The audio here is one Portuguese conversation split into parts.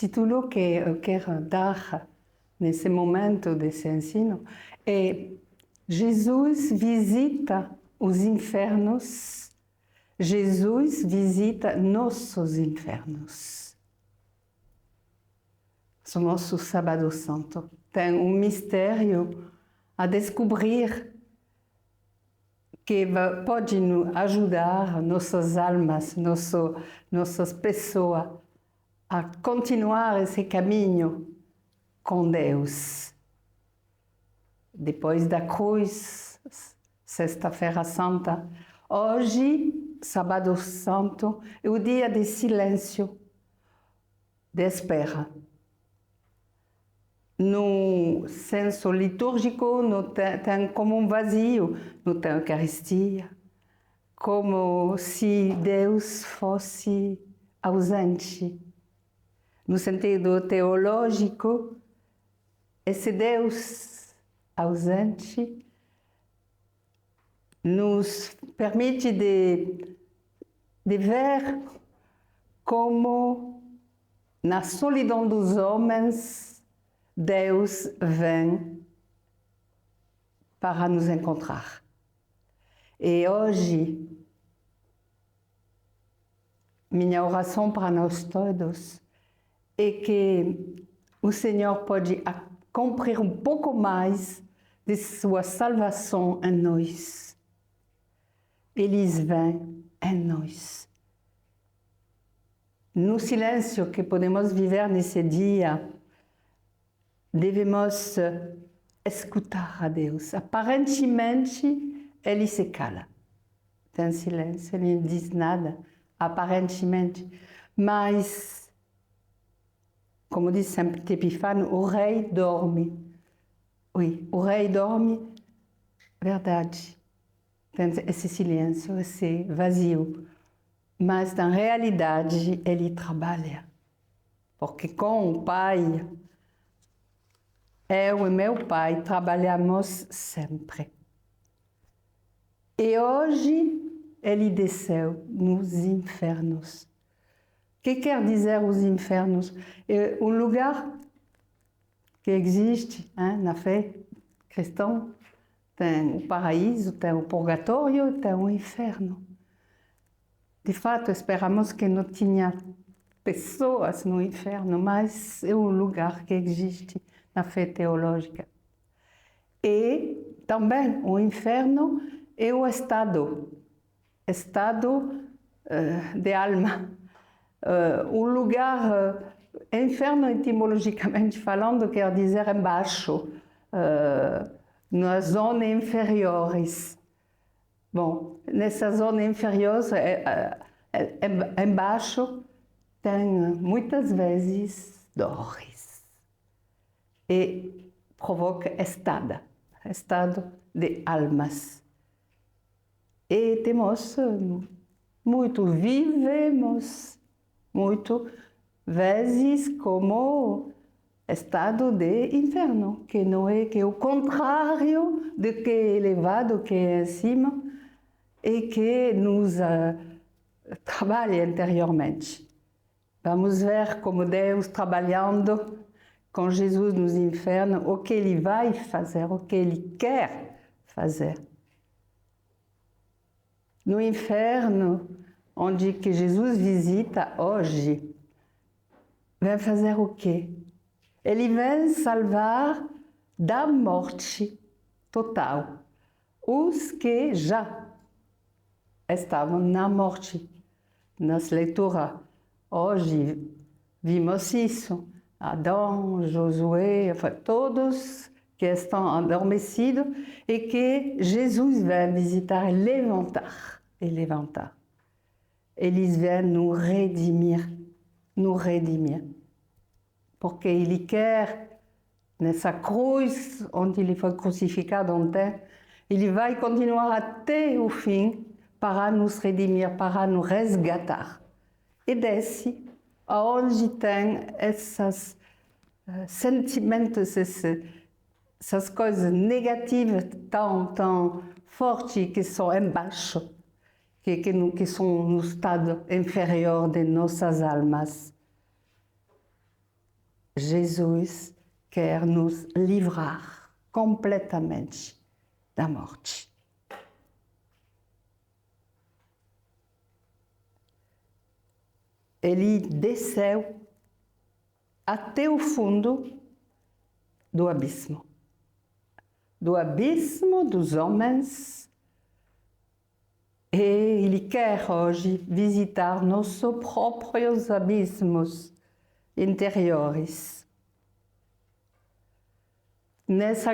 título que eu quero dar nesse momento desse ensino é Jesus visita os infernos, Jesus visita nossos infernos. O nosso Sábado Santo tem um mistério a descobrir que pode nos ajudar nossas almas, nossas pessoas a continuar esse caminho com Deus. Depois da cruz, Sexta-feira Santa, hoje, Sábado Santo, é o dia de silêncio, de espera. No senso litúrgico, tem como um vazio, não tem Eucaristia, como se Deus fosse ausente. No sentido teológico, esse Deus ausente nos permite de ver como, na solidão dos homens, Deus vem para nos encontrar. E hoje, minha oração para nós todos é que o Senhor pode cumprir um pouco mais de sua salvação em nós. Ele vem em nós. No silêncio que podemos viver nesse dia, devemos escutar a Deus. Aparentemente, Ele se cala. Tem silêncio, Ele não diz nada, aparentemente. Mas, como diz Santo Epifânio, o rei dorme. Oui, o rei dorme, verdade. Tem esse silêncio, esse vazio. Mas, na realidade, Ele trabalha. Porque com o Pai, eu e meu Pai trabalhamos sempre. E hoje Ele desceu nos infernos. O que quer dizer os infernos? É um lugar que existe na fé cristã. Tem o paraíso, tem o purgatório, tem o inferno. De fato, esperamos que não tinha pessoas no inferno, mas é um lugar que existe na fé teológica. E também o inferno é o estado de alma. Um lugar, inferno etimologicamente falando, quer dizer embaixo, nas zonas inferiores. Bom, nessa zona inferior, embaixo, tem muitas vezes dores. E provoca estado de almas. E vivemos muito vezes como estado de inferno, que não é que é o contrário do que é elevado, que é em cima, e que nos trabalha interiormente. Vamos ver como Deus trabalhando com Jesus nos infernos, o que Ele vai fazer, o que Ele quer fazer. No inferno, onde que Jesus visita hoje, vem fazer o quê? Ele vem salvar da morte total os que já estavam na morte. Nas leituras hoje vimos isso. Adão, Josué, todos que estão adormecidos e que Jesus vem visitar e levantar. Eles vêm nos redimir. Porque Ele quer, nessa cruz onde Ele foi crucificado ontem, Ele vai continuar até o fim para nos redimir, para nos resgatar. E desce aonde tem esses sentimentos, essas coisas negativas tão fortes que são embaixo, que são no estado inferior de nossas almas. Jesus quer nos livrar completamente da morte. Ele desceu até o fundo do abismo dos homens, e Ele quer hoje visitar nossos próprios abismos interiores. Nesse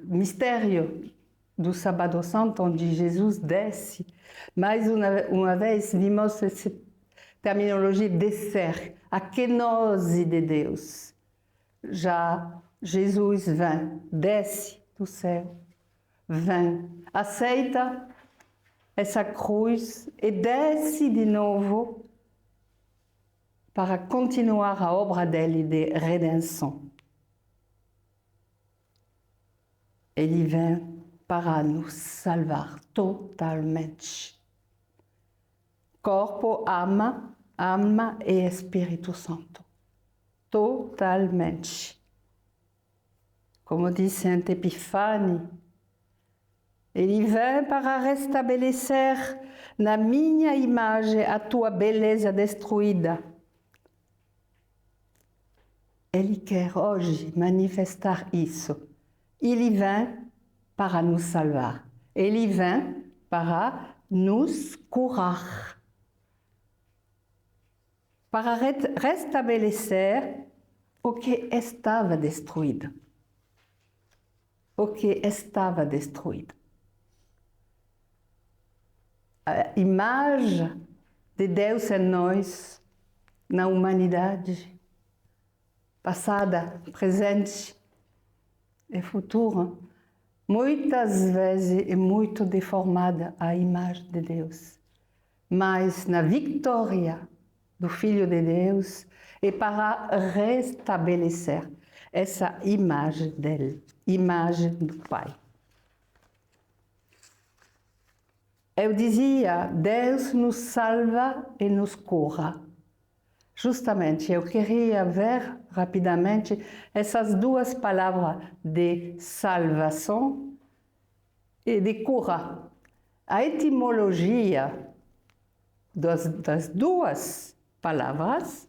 mistério do Sábado Santo, onde Jesus desce, mais uma vez vimos essa terminologia descer, a quenose de Deus. Já Jesus vem, desce do céu, vem, aceita essa cruz e desce de novo para continuar a obra dele de redenção. Ele vem para nos salvar totalmente. Corpo, alma e Espírito Santo. Totalmente. Como diz Saint Epifânio, ele vem para restabelecer na minha imagem a tua beleza destruída. Ele quer hoje manifestar isso. Ele vem para nos salvar. Ele vem para nos curar. Para restabelecer o que estava destruído. O que estava destruído. A imagem de Deus em nós, na humanidade, passada, presente e futura, muitas vezes é muito deformada a imagem de Deus. Mas na vitória do Filho de Deus é para restabelecer essa imagem dele, imagem do Pai. Eu dizia, Deus nos salva e nos cura. Justamente, eu queria ver rapidamente essas duas palavras de salvação e de cura. A etimologia das duas palavras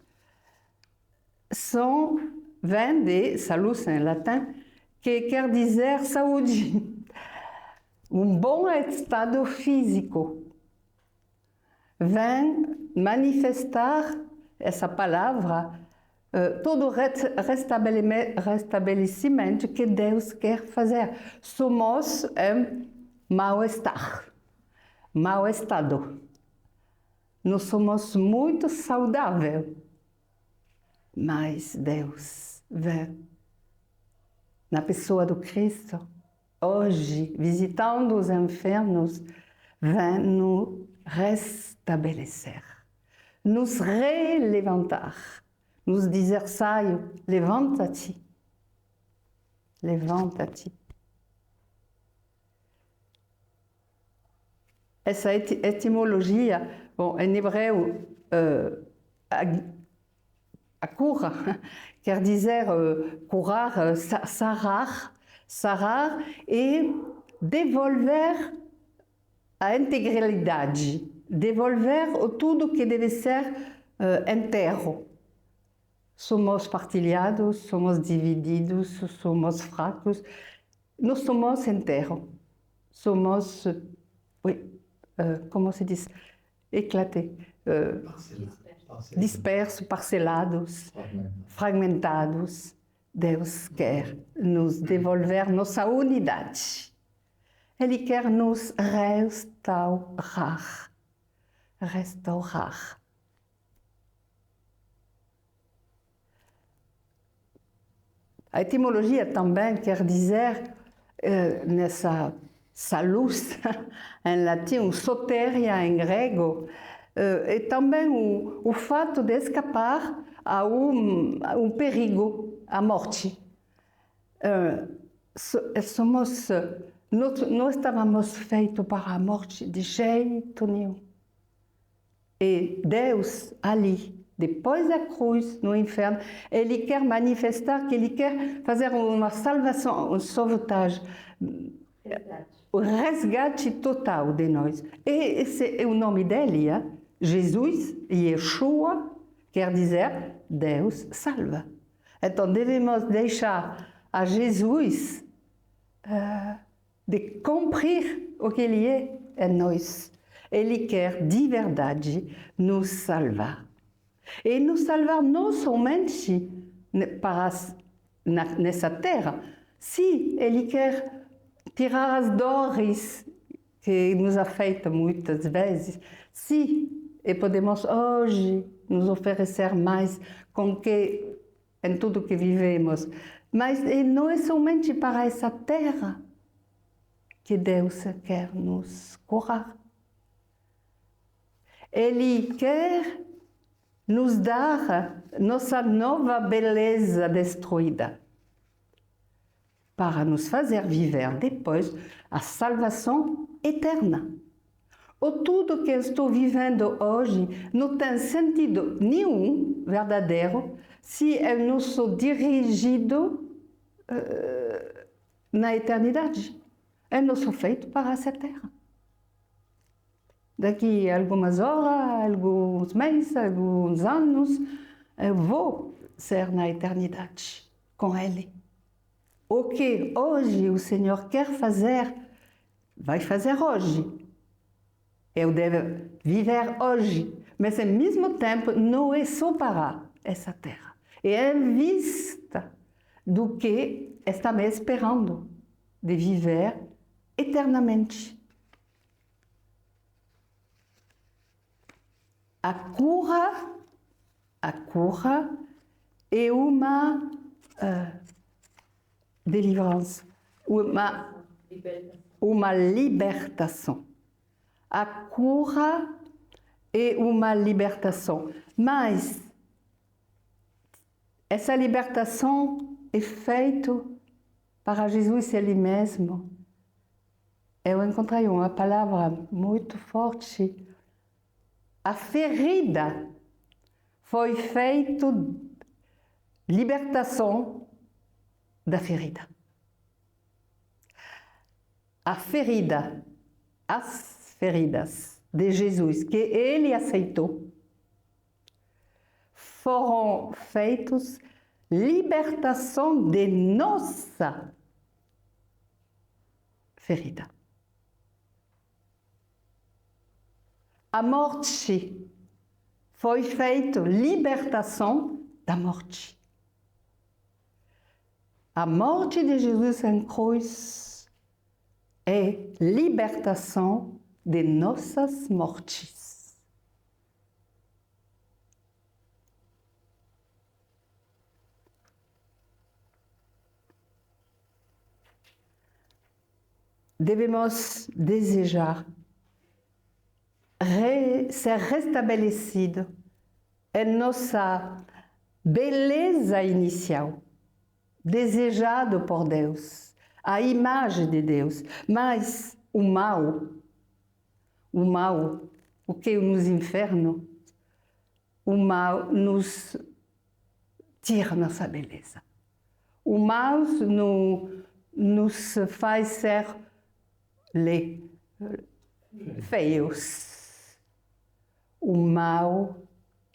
vem de salus em latim, que quer dizer saúde. Bom estado físico. Vem manifestar essa palavra, todo o restabelecimento que Deus quer fazer. Somos em mau estado. Nós somos muito saudáveis, mas Deus vem na pessoa do Cristo. Hoje, visitando os enfermos, vem nos restabelecer, nos relevantar, nos dizer, saio, levanta-te. Levanta-te. Essa etimologia, bom, em hebreu, a cura, quer dizer curar, sarar e devolver a integralidade, devolver tudo que deve ser inteiro. Somos partilhados, somos divididos, somos fracos, nós somos inteiros, somos, como se diz, éclatés, dispersos, parcelados, fragmentados. Deus quer nos devolver nossa unidade. Ele quer nos restaurar. Restaurar. A etimologia também quer dizer, nessa salus, em latim, soteria em grego, e também o fato de escapar a um perigo, a morte. Não estávamos feitos para a morte de jeito nenhum. E Deus ali depois da cruz, no inferno, ele quer manifestar que ele quer fazer uma salvação, um sauvetage, o resgate total de nós. E esse é o nome dele, Jesus, Yeshua, quer dizer Deus salva. Então devemos deixar a Jesus de cumprir o que ele é em nós. Ele quer de verdade nos salvar. E nos salvar não somente nessa terra. Se ele quer tirar as dores que nos afetam muitas vezes, e podemos hoje nos oferecer mais em tudo que vivemos. Mas não é somente para essa terra que Deus quer nos curar. Ele quer nos dar nossa nova beleza destruída, para nos fazer viver depois a salvação eterna. Tudo que eu estou vivendo hoje não tem sentido nenhum verdadeiro se eu não sou dirigido na eternidade. Eu não sou feito para essa terra. Daqui a algumas horas, alguns meses, alguns anos, eu vou ser na eternidade com Ele. O que hoje o Senhor quer fazer, vai fazer hoje. Eu devo viver hoje, mas ao mesmo tempo não é só para essa terra. É em vista do que está me esperando, de viver eternamente. A cura é uma deliverance, uma libertação. A cura é uma libertação, mas essa libertação é feita para Jesus Ele mesmo. Eu encontrei uma palavra muito forte. A ferida foi feita libertação da ferida. As feridas de Jesus que Ele aceitou foram feitas libertação de nossa ferida. A morte foi feita libertação da morte. A morte de Jesus em cruz é libertação de nossas mortes. Devemos desejar ser restabelecido em nossa beleza inicial, desejado por Deus, a imagem de Deus. Mas o mal, o que é nos infernos, o mal nos tira nossa beleza. O mal nos faz ser feios. O mal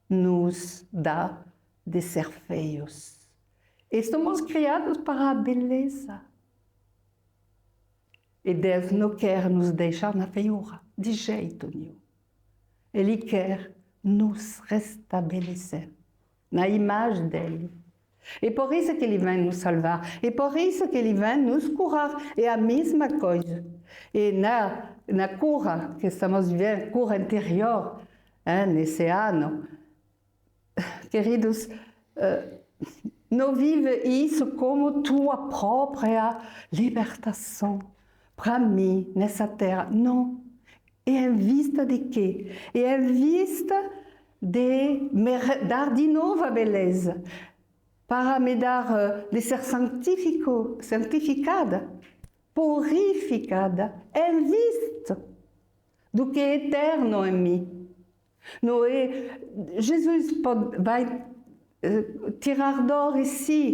nos dá de ser feios. Estamos criados para a beleza. E Deus não quer nos deixar na feiura, de jeito nenhum. Ele quer nos restabelecer na imagem dele. E por isso que Ele vem nos salvar. E por isso que Ele vem nos curar. É a mesma coisa. E na cura que estamos vivendo, cura interior, nesse ano, queridos, não vive isso como tua própria libertação. Para mim, nessa terra, não. É em vista de quê? É em vista de me dar de novo a beleza, para me dar de ser santificada, purificada, em vista do que é eterno em mim. Jesus vai tirar dor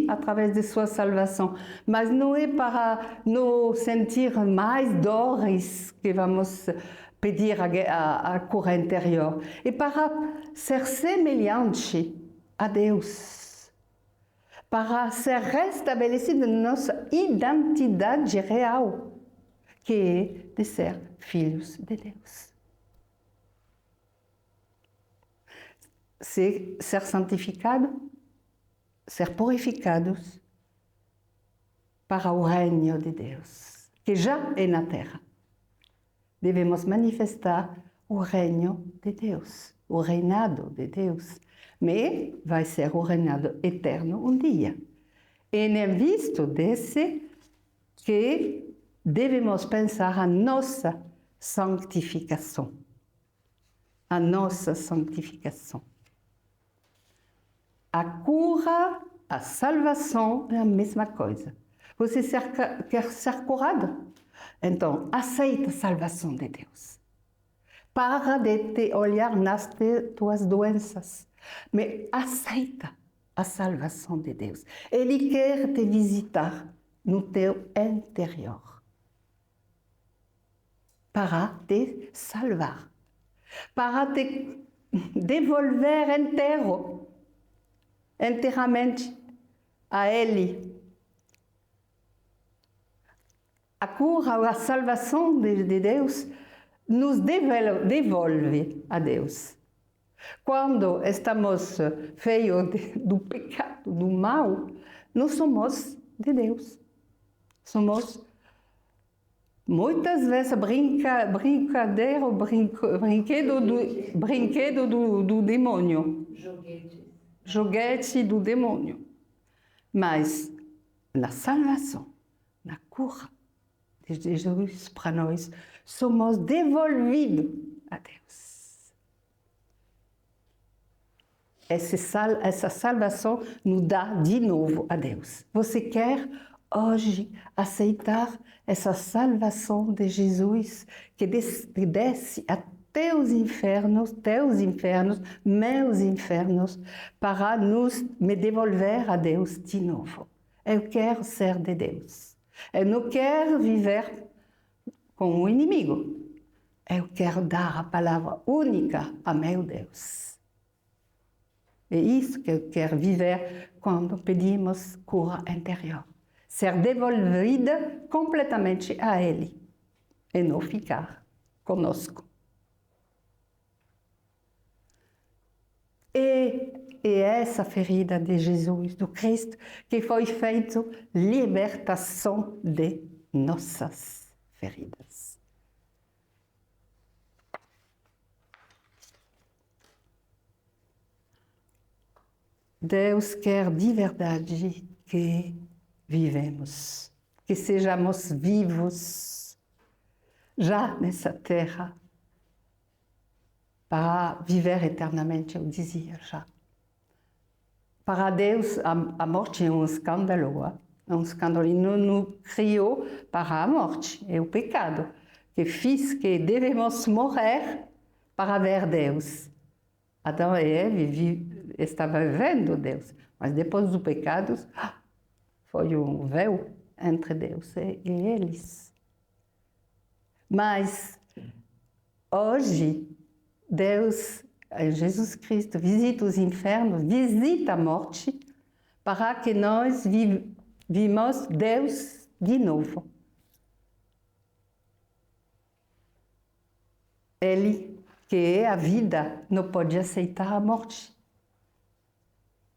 através de sua salvação, mas não é para nos sentir mais dores que vamos pedir a cura interior, é para ser semelhante a Deus, para ser restabelecida nossa identidade real, que é de ser filhos de Deus. Ser santificado, ser purificados para o reino de Deus, que já é na terra. Devemos manifestar o reino de Deus, o reinado de Deus, mas vai ser o reinado eterno um dia. E em vista desse, que devemos pensar a nossa santificação. A nossa santificação. A cura, a salvação é a mesma coisa. Você quer ser curado? Então, aceita a salvação de Deus. Para de te olhar nas tuas doenças, mas aceita a salvação de Deus. Ele quer te visitar no teu interior para te salvar, para te devolver inteiramente a Ele. A cura, a salvação de Deus nos devolve a Deus. Quando estamos feios do pecado, do mal, não somos de Deus. Somos muitas vezes brinquedo do demônio. Joguete do demônio. Mas na salvação, na cura de Jesus para nós, somos devolvidos a Deus. Essa salvação nos dá de novo a Deus. Você quer hoje aceitar essa salvação de Jesus que desce até os infernos, teus infernos, meus infernos, para me devolver a Deus de novo. Eu quero ser de Deus. Eu não quero viver com o inimigo. Eu quero dar a palavra única a meu Deus. É isso que eu quero viver quando pedimos cura interior. Ser devolvida completamente a Ele e não ficar conosco. E essa ferida de Jesus, do Cristo, que foi feita libertação de nossas feridas. Deus quer de verdade que vivemos, que sejamos vivos já nessa terra para viver eternamente, eu dizia já. Para Deus, a morte é um escândalo. É um escândalo. Ele não nos criou para a morte. É o pecado que fez que devemos morrer para ver Deus. Adão e Eva estavam vendo Deus, mas depois do pecado, foi um véu entre Deus e eles. Mas hoje, Deus, Jesus Cristo, visita os infernos, visita a morte, para que nós vivamos Deus de novo. Ele, que é a vida, não pode aceitar a morte.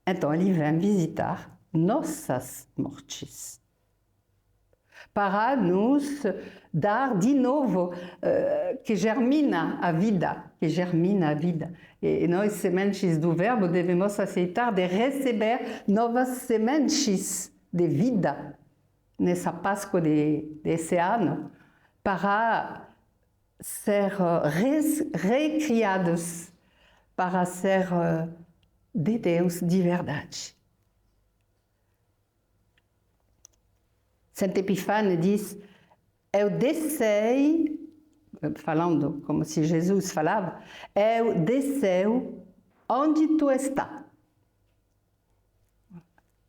Então, ele vem visitar nossas mortes, para nos dar de novo que germina a vida, E nós, sementes do Verbo, devemos aceitar de receber novas sementes de vida nessa Páscoa desse ano, para ser recriados, para ser de Deus de verdade. Santo Epifânio diz: eu desci falando como se Jesus falava, eu desceu onde tu está.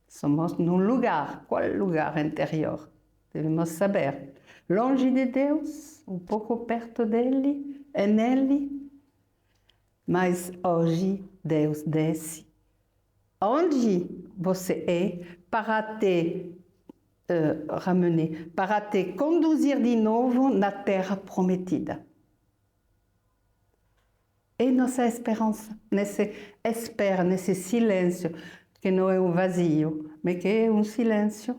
Somos num lugar, qual lugar interior? Devemos saber. Longe de Deus, um pouco perto dele, é nele. Mas hoje Deus desce onde você é para te ramener, para te conduzir de novo na terra prometida. E nossa esperança, nesse silêncio, que não é um vazio, mas que é um silêncio,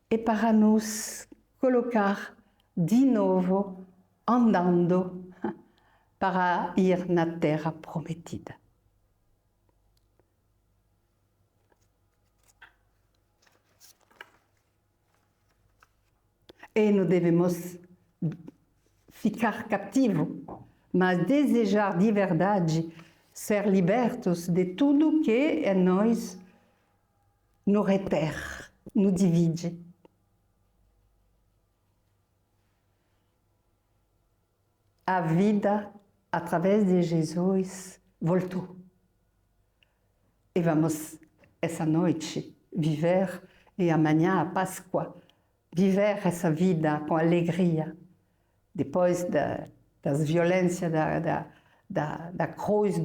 é para nos colocar de novo andando para ir na terra prometida. E não devemos ficar cativos, mas desejar de verdade ser libertos de tudo que em nós nos retém, nos divide. A vida, através de Jesus, voltou. E vamos, essa noite, viver, e amanhã, a Páscoa, viver essa vida com alegria. Depois das violências da cruz,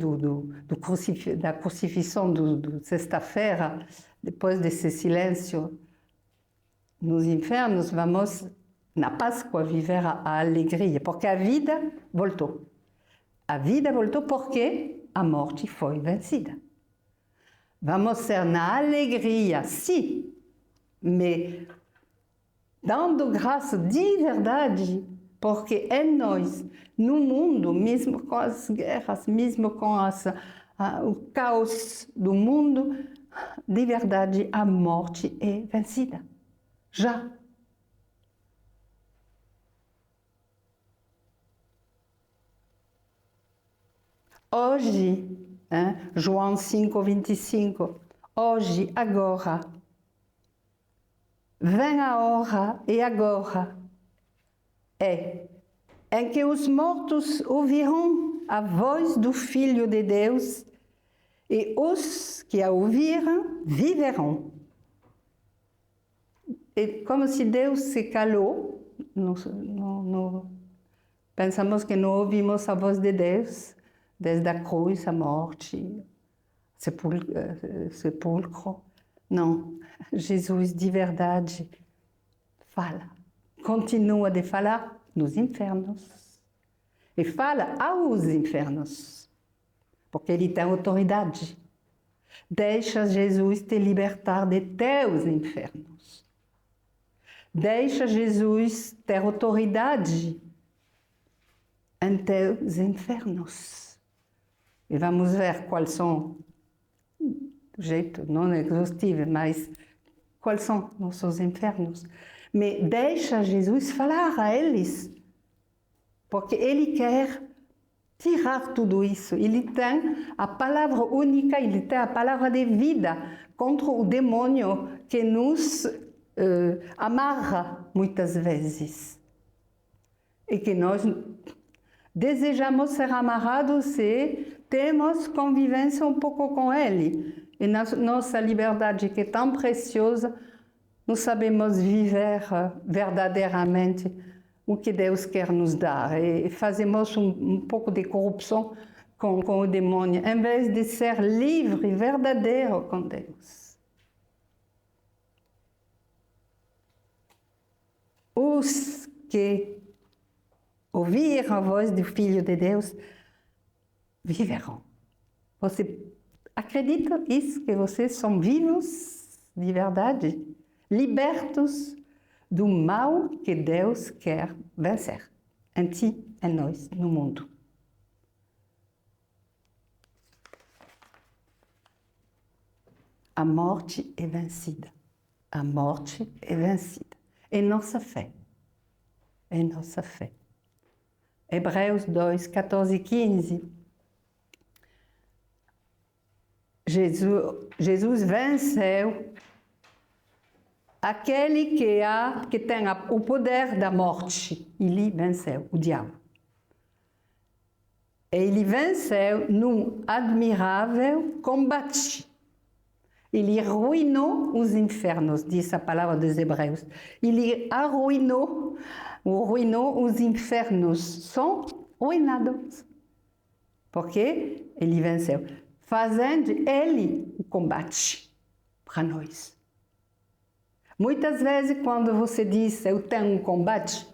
da crucifixão de sexta-feira, depois desse silêncio nos infernos, vamos, na Páscoa, viver a alegria, porque a vida voltou. A vida voltou porque a morte foi vencida. Vamos ser na alegria, sim, mas dando graça de verdade, porque em nós, no mundo, mesmo com as guerras, mesmo com o caos do mundo, de verdade a morte é vencida. Já. Hoje, João 5:25, hoje, agora, vem a hora e agora em que os mortos ouvirão a voz do Filho de Deus e os que a ouviram viverão. É como se Deus se calou, pensamos que não ouvimos a voz de Deus, desde a cruz, a morte, sepulcro. Não, Jesus de verdade fala, continua de falar nos infernos e fala aos infernos, porque ele tem autoridade. Deixa Jesus te libertar de teus infernos. Deixa Jesus ter autoridade em teus infernos. E vamos ver quais são, do jeito não exaustivo, mas quais são nossos infernos. Mas deixa Jesus falar a eles, porque ele quer tirar tudo isso. Ele tem a palavra única, ele tem a palavra de vida contra o demônio que nos amarra muitas vezes. E que nós desejamos ser amarrados e temos convivência um pouco com ele. E na nossa liberdade, que é tão preciosa, não sabemos viver verdadeiramente o que Deus quer nos dar. E fazemos um pouco de corrupção com o demônio, em vez de ser livre e verdadeiro com Deus. Os que ouviram a voz do Filho de Deus viverão. Você acredita nisso, que vocês são vivos de verdade? Libertos do mal que Deus quer vencer em ti, em nós, no mundo. A morte é vencida. A morte é vencida. É nossa fé. É nossa fé. Hebreus 2, 14 e 15. Jesus venceu aquele que tem o poder da morte. Ele venceu o diabo. Ele venceu num admirável combate. Ele arruinou os infernos, diz a palavra dos Hebreus. Ele arruinou os infernos. São arruinados. Porque ele venceu. Fazendo ele o combate para nós. Muitas vezes, quando você diz, eu tenho um combate,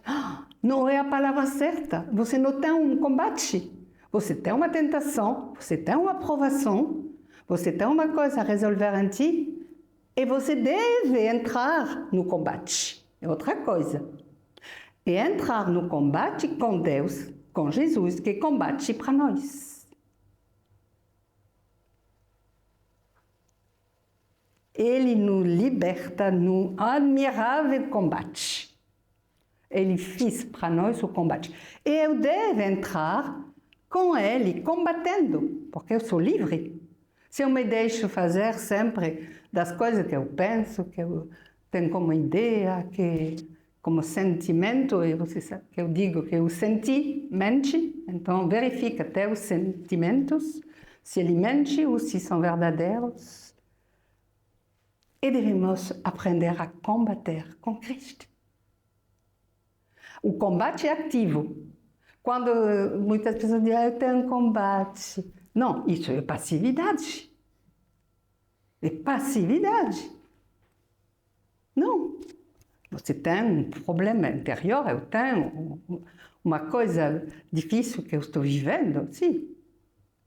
não é a palavra certa. Você não tem um combate. Você tem uma tentação, você tem uma provação, você tem uma coisa a resolver em ti e você deve entrar no combate. É outra coisa. E entrar no combate com Deus, com Jesus, que combate para nós. Ele nos liberta num admirável combate. Ele fez para nós o combate. E eu devo entrar com ele, combatendo, porque eu sou livre. Se eu me deixo fazer sempre das coisas que eu penso, que eu tenho como ideia, como sentimento, e você sabe que eu digo que eu senti, mente, então verifica até os sentimentos, se ele mente ou se são verdadeiros. E devemos aprender a combater com Cristo. O combate é ativo. Quando muitas pessoas dizem, eu tenho um combate. Não, isso é passividade. É passividade. Não. Você tem um problema interior, eu tenho uma coisa difícil que eu estou vivendo, sim.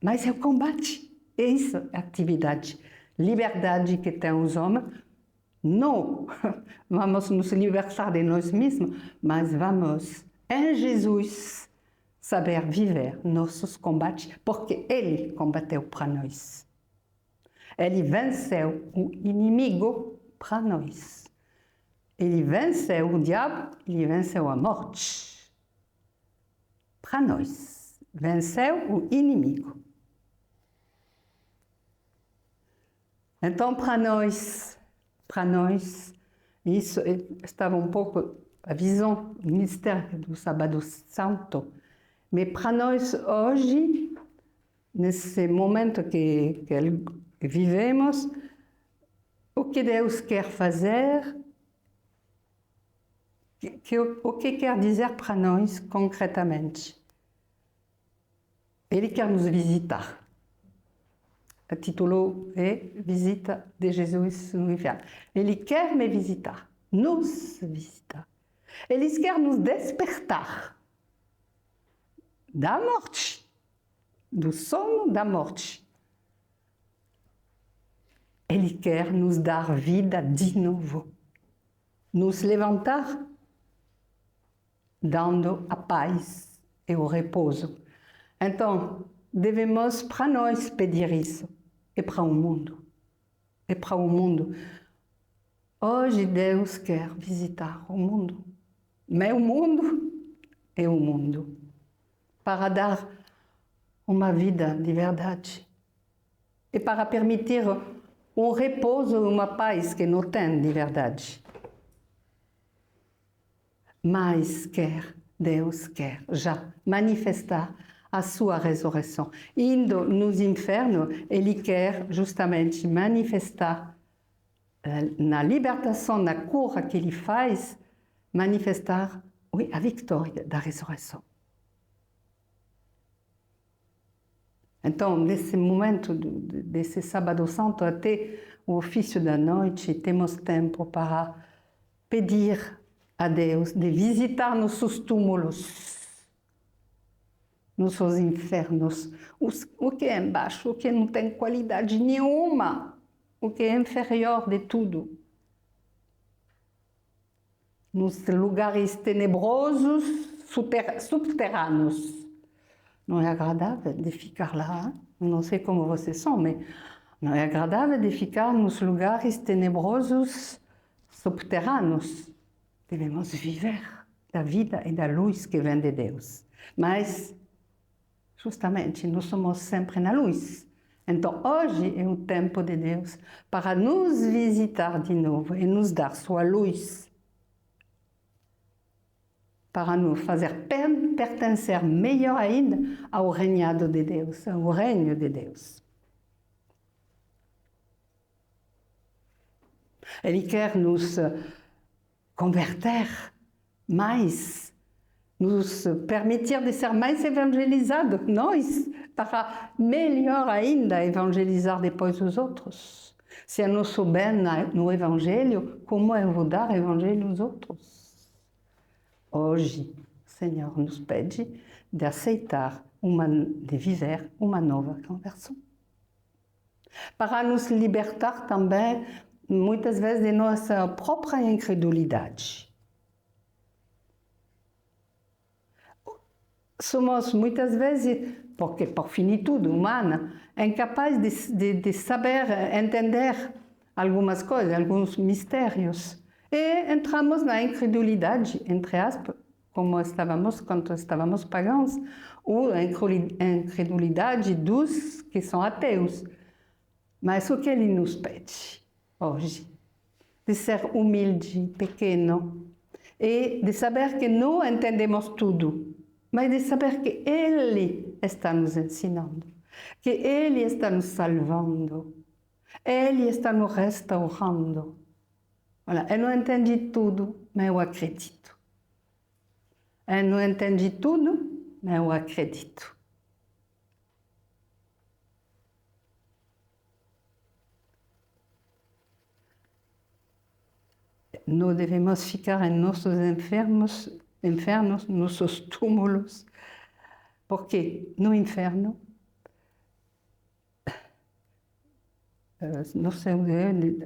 Mas é o combate. É isso, a atividade. Liberdade que tem os homens. Não vamos nos libertar de nós mesmos, mas vamos, em Jesus, saber viver nossos combates, porque Ele combateu para nós. Ele venceu o inimigo para nós. Ele venceu o diabo, ele venceu a morte. Para nós. Venceu o inimigo. Então, para nós, isso estava um pouco a visão, o mistério do Sábado Santo. Mas para nós, hoje, nesse momento que vivemos, o que Deus quer fazer, o que quer dizer para nós concretamente? Ele quer nos visitar. O título é Visita de Jesus no Inferno. Ele quer me visitar, nos visitar. Ele quer nos despertar da morte, do sono da morte. Ele quer nos dar vida de novo, nos levantar, dando a paz e o repouso. Então, devemos para nós pedir isso. E para o mundo. E para o mundo. Hoje Deus quer visitar o mundo. Meu mundo é o mundo. Para dar uma vida de verdade. E para permitir um repouso e uma paz que não tem de verdade. Mas Deus quer já manifestar a sua ressurreição. Indo nos infernos, ele quer justamente manifestar, na libertação, na cura que ele faz, manifestar a vitória da ressurreição. Então, nesse momento desse Sábado Santo, até o ofício da noite, temos tempo para pedir a Deus de visitar nossos túmulos, nossos infernos, o que é embaixo, o que não tem qualidade nenhuma, o que é inferior de tudo. Nos lugares tenebrosos, subterrâneos. Não é agradável de ficar lá, não sei como vocês são, mas não é agradável de ficar nos lugares tenebrosos, subterrâneos. Devemos viver da vida e da luz que vem de Deus. Mas justamente, nós somos sempre na luz. Então, hoje é o tempo de Deus para nos visitar de novo e nos dar sua luz. para nos fazer pertencer melhor ainda ao reinado de Deus, ao reino de Deus. Ele quer nos converter mais, nos permitir de ser mais evangelizados, nós, para melhor ainda evangelizar depois os outros. Se eu não souber no Evangelho, como eu vou dar Evangelho aos outros? Hoje, o Senhor nos pede de aceitar, de viver uma nova conversão. Para nos libertar também, muitas vezes, de nossa própria incredulidade. Somos, muitas vezes, porque por finitude humana, incapazes de saber entender algumas coisas, alguns mistérios. E entramos na incredulidade, entre aspas, como estávamos quando estávamos pagãos, ou a incredulidade dos que são ateus. Mas o que ele nos pede hoje? De ser humilde, pequeno, e de saber que não entendemos tudo, mas de saber que Ele está nos ensinando, que Ele está nos salvando, Ele está nos restaurando. Olha, eu não entendi tudo, mas eu acredito. Eu não entendi tudo, mas eu acredito. Não devemos ficar em nossos infernos, nossos túmulos, porque no inferno, não sei,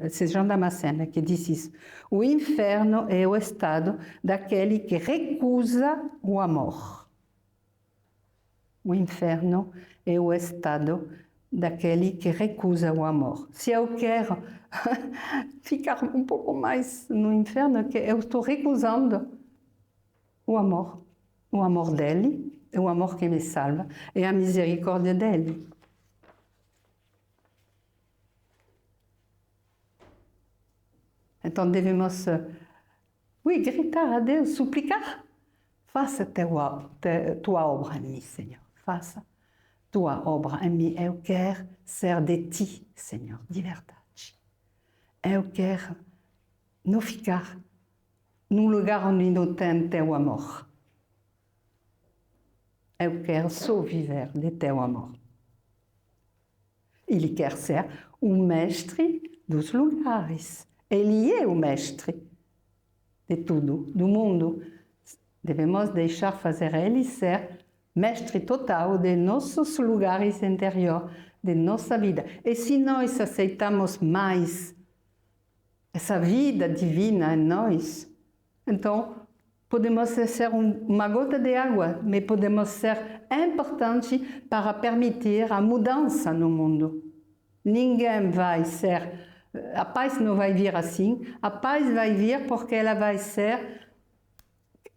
c'est Jean Damascene que diz isso, o inferno é o estado daquele que recusa o amor. O inferno é o estado daquele que recusa o amor. Se eu quero ficar um pouco mais no inferno, que eu estou recusando o amor dele, o amor que me salva, e a misericórdia dele. Então devemos, gritar a Deus, suplicar. Faça tua obra em mim, Senhor. Faça tua obra em mim. Eu quero ser de ti, Senhor, de verdade. Eu quero não ficar num lugar onde não tem teu amor. Eu quero só viver de teu amor. Ele quer ser o mestre dos lugares. Ele é o mestre de tudo, do mundo. Devemos deixar fazer ele ser mestre total de nossos lugares interiores, de nossa vida. E se nós aceitamos mais essa vida divina em nós, então podemos ser uma gota de água, mas podemos ser importantes para permitir a mudança no mundo. Ninguém vai ser... A paz não vai vir assim, a paz vai vir porque ela vai ser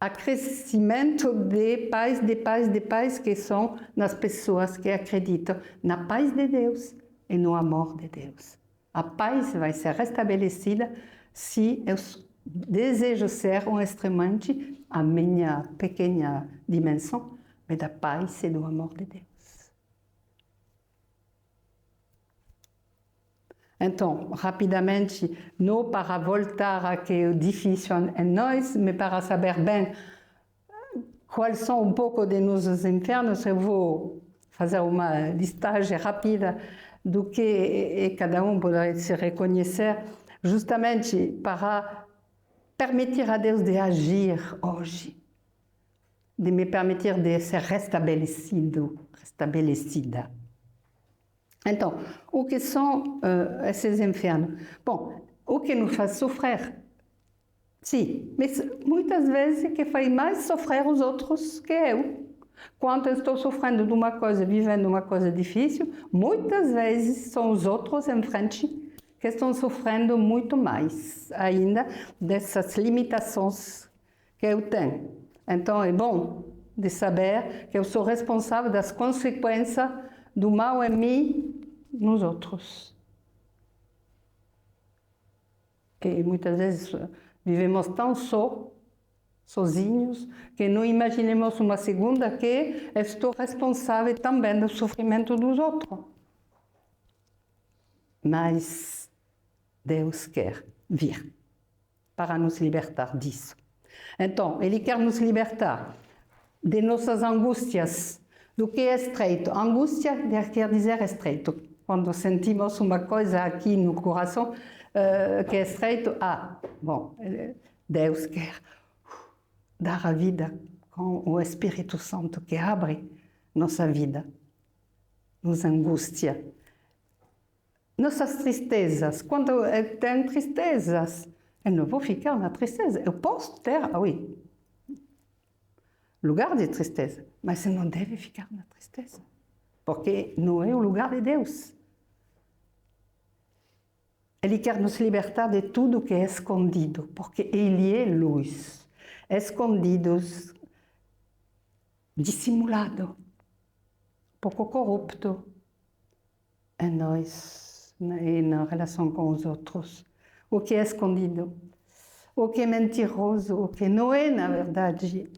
acrescimento de paz que são nas pessoas que acreditam na paz de Deus e no amor de Deus. A paz vai ser restabelecida se eu desejo ser um instrumento, a minha pequena dimensão, mas da paz e do amor de Deus. Então, rapidamente, não para voltar a que é difícil em nós, mas para saber bem quais são um pouco de nossos infernos, eu vou fazer uma listagem rápida do que cada um poderia se reconhecer, justamente para permitir a Deus de agir hoje, de me permitir de ser restabelecida. Então, o que são esses infernos? Bom, o que nos faz sofrer? Sim, mas muitas vezes que faz mais sofrer os outros que eu. Quando eu estou sofrendo de uma coisa, vivendo uma coisa difícil, muitas vezes são os outros em frente que estão sofrendo muito mais ainda dessas limitações que eu tenho. Então, é bom de saber que eu sou responsável das consequências do mal em mim nos outros. E muitas vezes vivemos tão só sozinhos, que não imaginemos uma segunda que estou responsável também do sofrimento dos outros. Mas Deus quer vir para nos libertar disso. Então, Ele quer nos libertar de nossas angústias, do que é estreito. Angústia quer dizer estreito. Quando sentimos uma coisa aqui no coração que é estreito, Deus quer dar a vida com o Espírito Santo que abre nossa vida, nos angústia. Nossas tristezas, quando eu tenho tristezas, eu não vou ficar na tristeza. Eu posso ter, lugar de tristeza, mas você não deve ficar na tristeza, porque não é o lugar de Deus. Ele quer nos libertar de tudo que é escondido, porque Ele é luz. Escondidos, dissimulado, pouco corrupto em nós e na relação com os outros. O que é escondido, o que é mentiroso, o que não é, na verdade.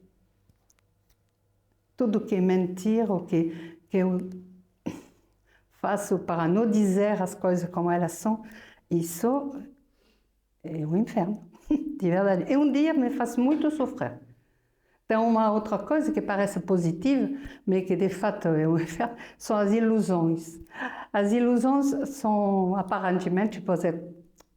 Tudo que é mentira, o que eu faço para não dizer as coisas como elas são, isso é o inferno, de verdade. E um dia me faz muito sofrer. Tem uma outra coisa que parece positiva, mas que de fato é o inferno, são as ilusões. As ilusões são aparentemente, pode ser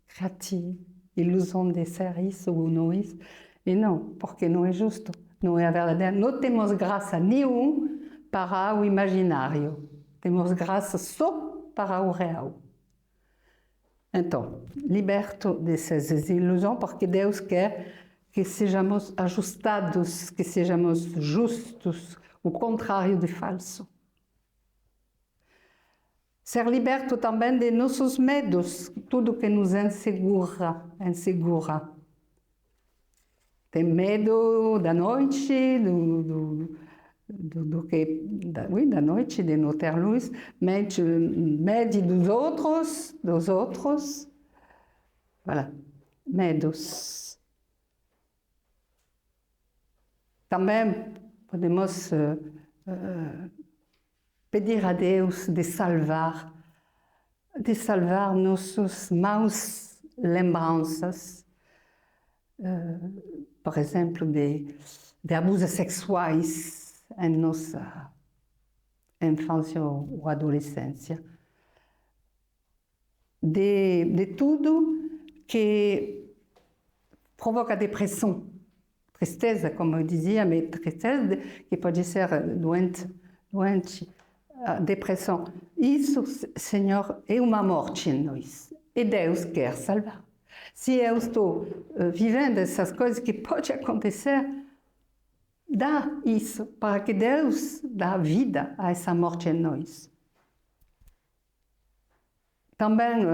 criativas, ilusão de ser isso ou não isso, e não, porque não é justo, não é a verdade. Não temos graça nenhuma para o imaginário, temos graça só para o real. Então, liberto dessas ilusões, porque Deus quer que sejamos ajustados, que sejamos justos, o contrário de falso. Ser liberto também de nossos medos, tudo que nos insegura. Tem medo da noite, da noite, de não ter luz, medo dos outros, voilà, medos. Também podemos pedir a Deus de salvar nossas maus lembranças, por exemplo, de abusos sexuais em nossa infância ou adolescência, de tudo que provoca depressão, tristeza, como eu dizia, mas tristeza que pode ser doente, depressão. Isso, Senhor, é uma morte em nós. E Deus quer salvar. Se eu estou vivendo essas coisas que pode acontecer, dá isso para que Deus dê vida a essa morte em nós. Também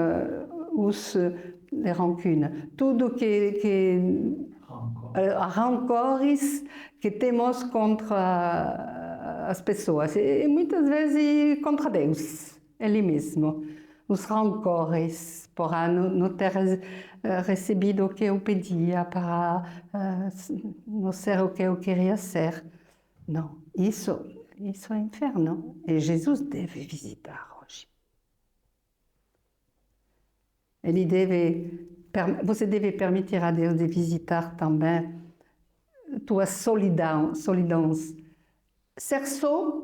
os rancune, tudo que rancores que temos contra as pessoas e muitas vezes contra Deus, Ele mesmo. Os rancores por não ter recebido o que eu pedia, para não ser o que eu queria ser. Não, isso é inferno. E Jesus deve visitar hoje. Você deve permitir a Deus de visitar também tua solidão. Ser só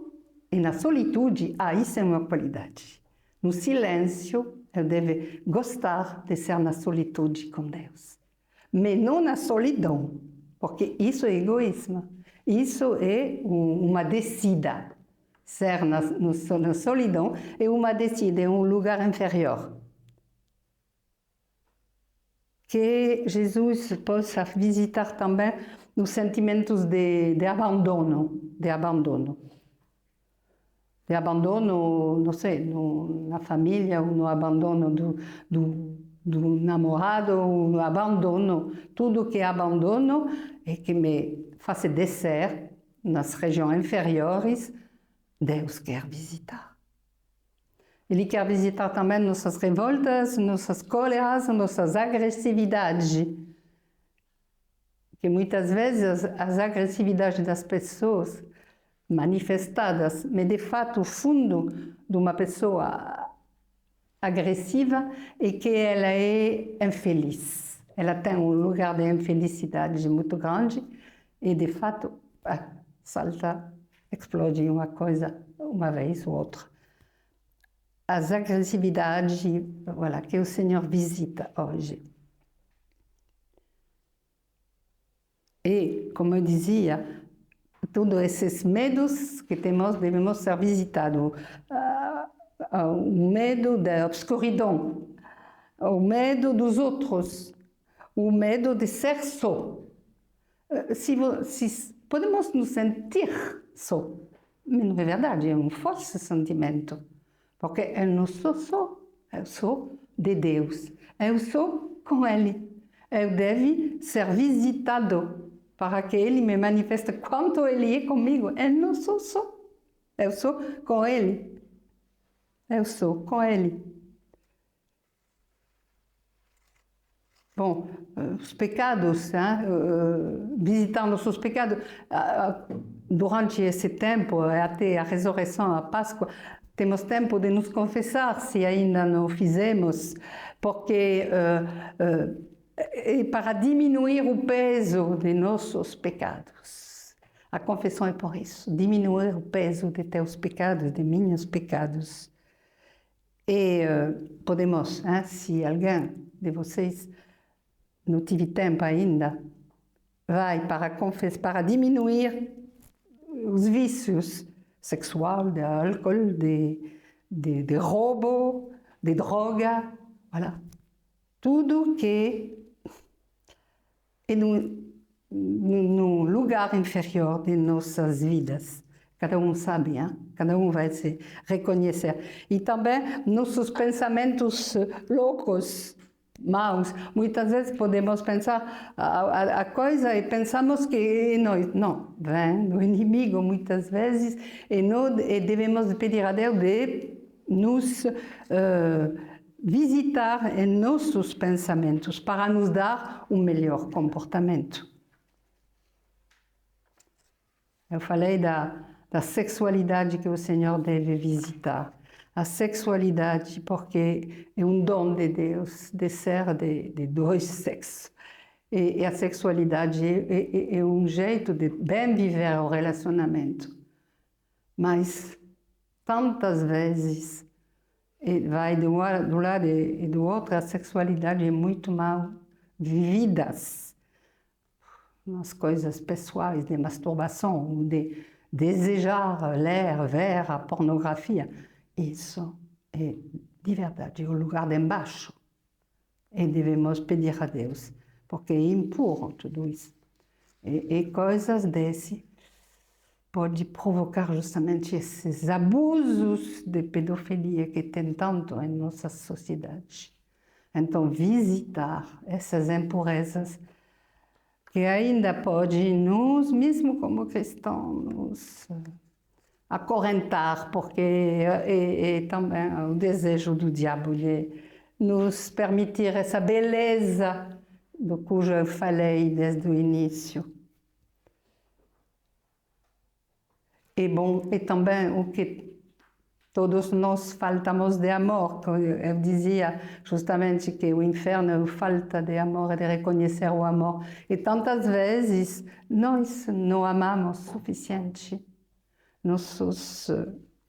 e na solitude, isso é uma qualidade. No silêncio, eu devo gostar de ser na solitude com Deus. Mas não na solidão, porque isso é egoísmo. Isso é uma descida. Ser na solidão é uma descida, é um lugar inferior. Que Jesus possa visitar também os sentimentos de abandono. De abandono, não sei, na família, ou no abandono do namorado, ou no abandono, tudo que é abandono e que me faz descer nas regiões inferiores, Deus quer visitar. Ele quer visitar também nossas revoltas, nossas cóleras, nossas agressividades. que muitas vezes as agressividades das pessoas manifestadas, mas de fato o fundo de uma pessoa agressiva é que ela é infeliz. Ela tem um lugar de infelicidade muito grande e de fato salta, explode uma coisa uma vez ou outra. As agressividades, voilà, que o Senhor visita hoje. E, como eu dizia, todos esses medos que temos devemos ser visitados. O medo da obscuridão, o medo dos outros, o medo de ser só. Se podemos nos sentir só, mas não é verdade, é um falso sentimento. Porque eu não sou só, eu sou de Deus, eu sou com Ele. Eu devo ser visitado para que Ele me manifeste quanto Ele é comigo. Eu não sou só, eu sou com Ele. Eu sou com Ele. Bom, os pecados, visitar nossos pecados, durante esse tempo, até a ressurreição, a Páscoa, temos tempo de nos confessar se ainda não fizemos, porque para diminuir o peso de nossos pecados. A confissão é por isso, diminuir o peso de teus pecados, de meus pecados. E podemos, se alguém de vocês não tiver tempo ainda, vai para diminuir os vícios sexual, de álcool, de roubo, de droga, voilà. Tudo que é no lugar inferior de nossas vidas. Cada um sabe, hein? Cada um vai se reconhecer. E também nossos pensamentos loucos, maus. Muitas vezes podemos pensar a coisa e pensamos que nós, não, vem do inimigo muitas vezes e devemos pedir a Deus de nos visitar em nossos pensamentos para nos dar um melhor comportamento. Eu falei da sexualidade que o Senhor deve visitar. A sexualidade, porque é um dom de Deus, de ser de dois sexos. E a sexualidade é um jeito de bem viver o relacionamento. Mas, tantas vezes, vai de um lado e do outro, a sexualidade é muito mal vivida. Nas coisas pessoais, de masturbação, de desejar ler, ver a pornografia. Isso é, de verdade, o lugar de embaixo. E devemos pedir a Deus, porque é impuro tudo isso. E coisas desse pode provocar justamente esses abusos de pedofilia que tem tanto em nossa sociedade. Então, visitar essas impurezas que ainda pode nos, mesmo como cristãos, nos acorrentar, porque é também o desejo do diabo de nos permitir essa beleza do cujo eu falei desde o início. E bom, e também o que todos nós faltamos de amor. Eu dizia justamente que o inferno é a falta de amor, de reconhecer o amor. E tantas vezes nós não amamos o suficiente. Nossos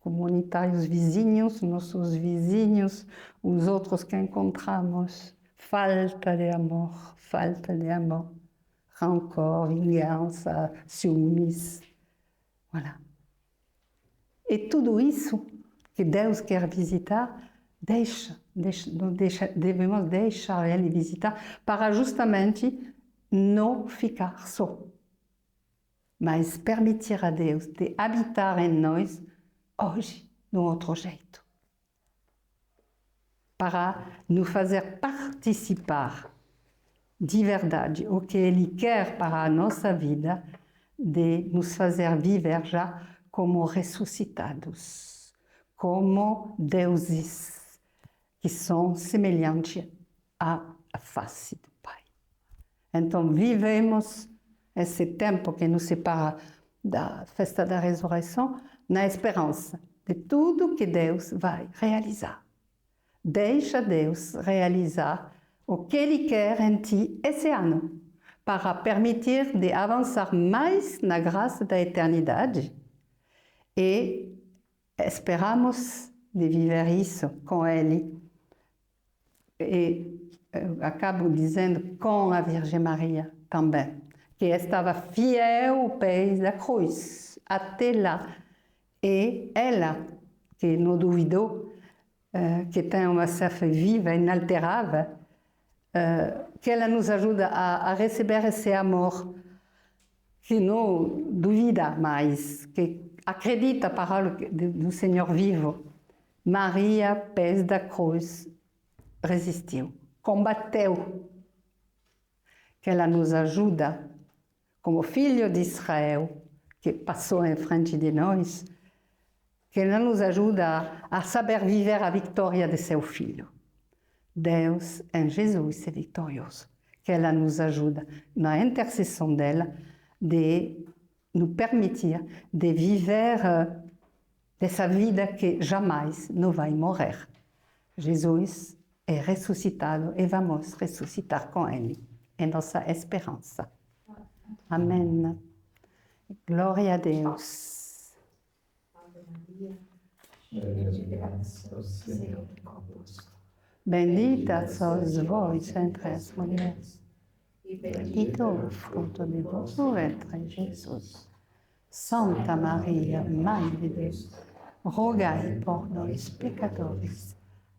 comunitários vizinhos, nossos vizinhos, os outros que encontramos. Falta de amor, rancor, vingança, ciúmes. Voilà. E tudo isso que Deus quer visitar, devemos deixar Ele visitar para justamente não ficar só. Mas permitir a Deus de habitar em nós hoje, de outro jeito. Para nos fazer participar de verdade o que Ele quer para a nossa vida, de nos fazer viver já como ressuscitados, como deuses que são semelhantes à face do Pai. Então vivemos esse tempo que nos separa da festa da ressurreição, na esperança de tudo que Deus vai realizar. Deixa Deus realizar o que Ele quer em ti esse ano, para permitir de avançar mais na graça da eternidade. E esperamos de viver isso com Ele. E eu acabo dizendo com a Virgem Maria também, que estava fiel ao pé da cruz, até lá. E ela, que não duvidou, que tem uma fé viva, inalterável, que ela nos ajuda a receber esse amor, que não duvida mais, que acredita a palavra do Senhor vivo. Maria, pés da cruz, resistiu, combateu. Que ela nos ajuda, como filho de Israel, que passou em frente de nós, que ela nos ajuda a saber viver a vitória de seu filho. Deus, em Jesus, é vitorioso. Que ela nos ajuda, na intercessão dela, de nos permitir de viver dessa vida que jamais não vai morrer. Jesus é ressuscitado e vamos ressuscitar com Ele. É nossa esperança. Amém. Glória a Deus. Bendita sois vós entre as mulheres, e bendito o fruto de vosso ventre, Jesus. Santa Maria, Mãe de Deus, rogai por nós, pecadores,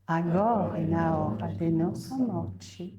agora e na hora de nossa morte.